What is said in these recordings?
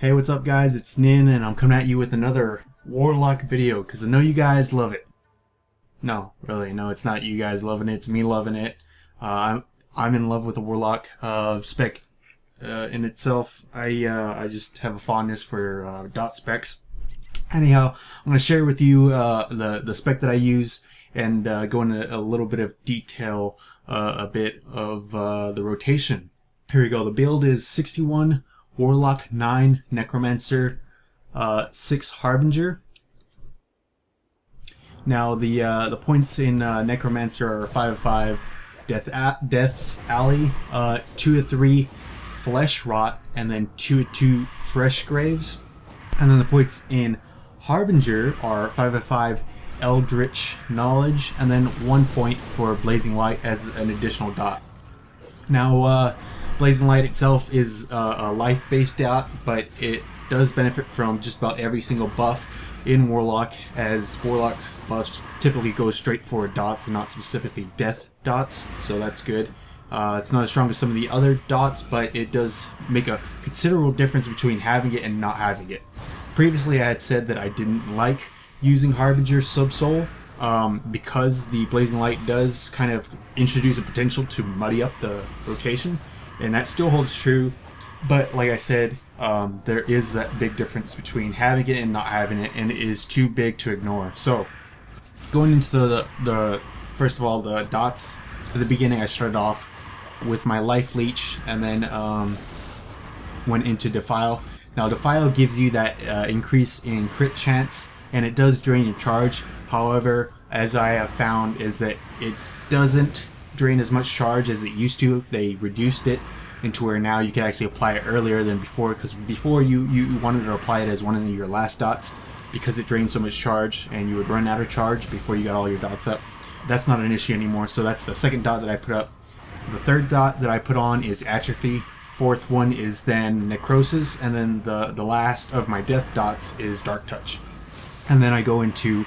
Hey, what's up guys, it's Nin and I'm coming at you with another Warlock video because I know you guys love it. No, really, no, it's not you guys loving it, it's me loving it. I'm in love with the Warlock spec in itself. I just have a fondness for dot specs. Anyhow, I'm going to share with you the spec that I use and go into a little bit of detail, a bit of the rotation. Here we go. The build is 61 Warlock, 9 Necromancer, 6 Harbinger. Now the points in Necromancer are 5 of 5 Death's Alley, 2 of 3 Flesh Rot, and then 2 of 2 Fresh Graves. And then the points in Harbinger are 5 of 5 Eldritch Knowledge, and then 1 point for Blazing Light as an additional dot. Now, Blazing Light itself is a life-based dot, but it does benefit from just about every single buff in Warlock, as Warlock buffs typically go straight for dots and not specifically death dots, so that's good. It's not as strong as some of the other dots, but it does make a considerable difference between having it and not having it. Previously I had said that I didn't like using Harbinger Subsoul, because the Blazing Light does kind of introduce a potential to muddy up the rotation, and that still holds true, but like I said, there is that big difference between having it and not having it, and it is too big to ignore. So, going into the first of all, the dots, at the beginning I started off with my Life Leech, and then went into Defile. Now Defile gives you that increase in crit chance, and it does drain your charge. However, as I have found, is that it doesn't drain as much charge as it used to. They reduced it into where now you can actually apply it earlier than before, because before you wanted to apply it as one of your last dots because it drained so much charge and you would run out of charge before you got all your dots up. That's not an issue anymore, so that's the second dot that I put up. The third dot that I put on is Atrophy. Fourth one is then Necrosis, and then the last of my death dots is Dark Touch. And then I go into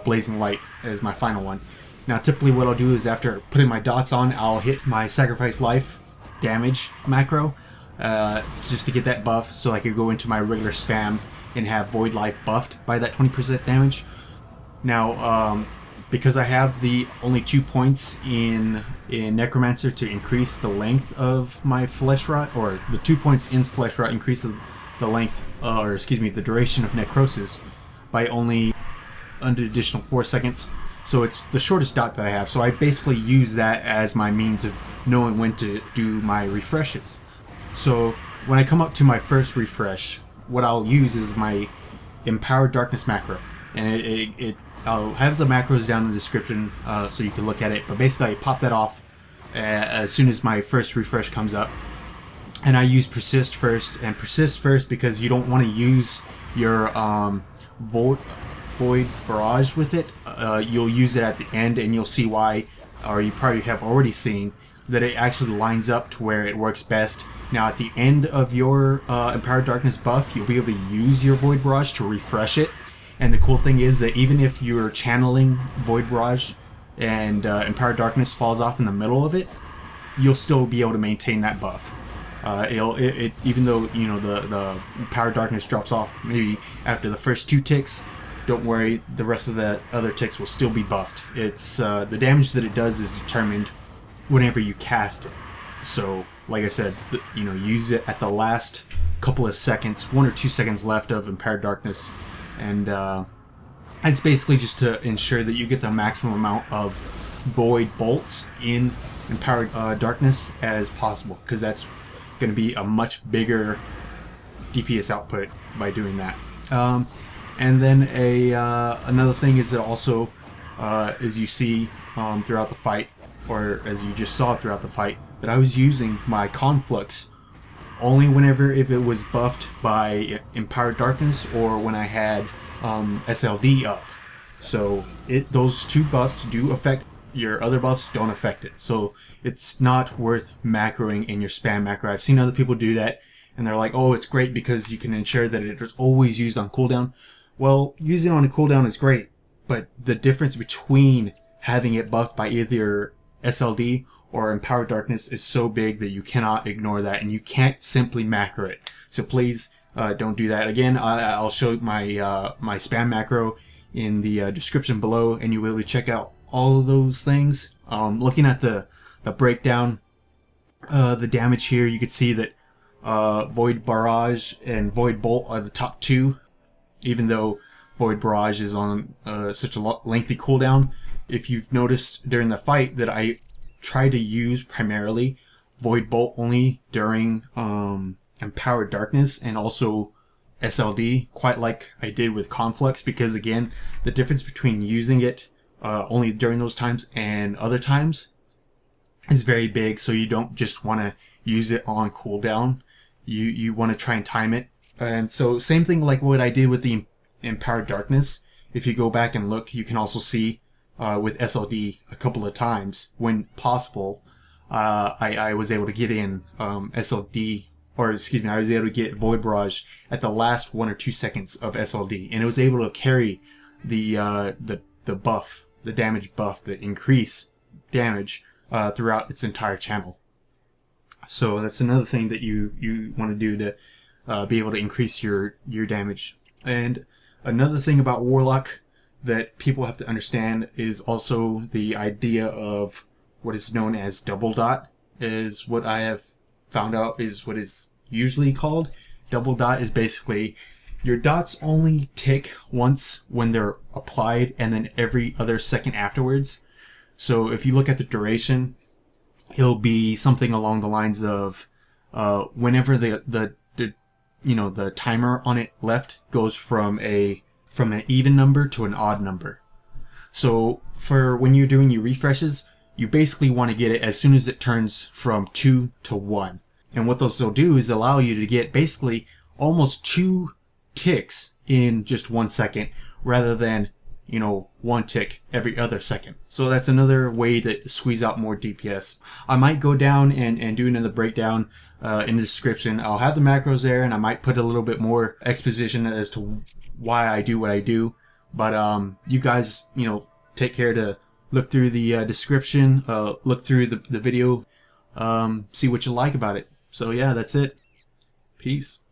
Blazing Light as my final one. Now typically what I'll do is after putting my dots on, I'll hit my Sacrifice Life damage macro just to get that buff, so I could go into my regular spam and have Void Life buffed by that 20% damage. Now because I have the only 2 points in Necromancer to increase the length of my Flesh Rot, or the 2 points in Flesh Rot increases the length, or excuse me, the duration of Necrosis by only an additional 4 seconds. So it's the shortest dot that I have, so I basically use that as my means of knowing when to do my refreshes. So when I come up to my first refresh, what I'll use is my Empowered Darkness macro, and I'll have the macros down in the description so you can look at it, but basically I pop that off as soon as my first refresh comes up. And I use Persist first, and Persist first because you don't want to use your Void Barrage with it. You'll use it at the end, and you'll see why, or you probably have already seen, that it actually lines up to where it works best. Now at the end of your Empowered Darkness buff, you'll be able to use your Void Barrage to refresh it. And the cool thing is that even if you're channeling Void Barrage and Empowered Darkness falls off in the middle of it, you'll still be able to maintain that buff. Even though, you know, the Empowered Darkness drops off maybe after the first 2 ticks, don't worry, the rest of the other ticks will still be buffed. It's the damage that it does is determined whenever you cast it. So, like I said, you know, use it at the last couple of seconds, 1 or 2 seconds left of Empowered Darkness. And it's basically just to ensure that you get the maximum amount of Void Bolts in Empowered Darkness as possible, because that's going to be a much bigger DPS output by doing that. And then another thing is that also, as you see throughout the fight, or as you just saw throughout the fight, that I was using my Conflux only whenever if it was buffed by Empowered Darkness or when I had SLD up. So those 2 buffs do affect your other buffs, don't affect it. So it's not worth macroing in your spam macro. I've seen other people do that and they're like, oh, it's great because you can ensure that it is always used on cooldown. Well, using it on a cooldown is great, but the difference between having it buffed by either SLD or Empowered Darkness is so big that you cannot ignore that, and you can't simply macro it. So please, don't do that. Again, I'll show my my spam macro in the description below, and you'll be able to check out all of those things. Looking at the breakdown, the damage here, you can see that Void Barrage and Void Bolt are the top two, even though Void Barrage is on such a lengthy cooldown. If you've noticed during the fight that I try to use primarily Void Bolt only during Empowered Darkness and also SLD, quite like I did with Conflux, because again, the difference between using it only during those times and other times is very big, so you don't just want to use it on cooldown. You want to try and time it. And so same thing like what I did with the Empowered Darkness. If you go back and look, you can also see with SLD a couple of times when possible, I was able to get in SLD, or excuse me, I was able to get Void Barrage at the last 1 or 2 seconds of SLD, and it was able to carry the buff, the damage buff, the increase damage throughout its entire channel. So that's another thing that you want to do to be able to increase your damage. And another thing about Warlock that people have to understand is also the idea of what is known as double dot, is what I have found out is what is usually called. Double dot is basically your dots only tick once when they're applied, and then every other second afterwards. So if you look at the duration, it'll be something along the lines of whenever the timer on it left goes from an even number to an odd number. So for when you're doing your refreshes, you basically want to get it as soon as it turns from 2 to 1. And what those will do is allow you to get basically almost 2 ticks in just 1 second, rather than 1 tick every other second. So that's another way to squeeze out more DPS. I might go down and do another breakdown in the description. I'll have the macros there, and I might put a little bit more exposition as to why I do what I do. But you guys, take care to look through the description, look through the video, see what you like about it. So yeah, that's it. Peace.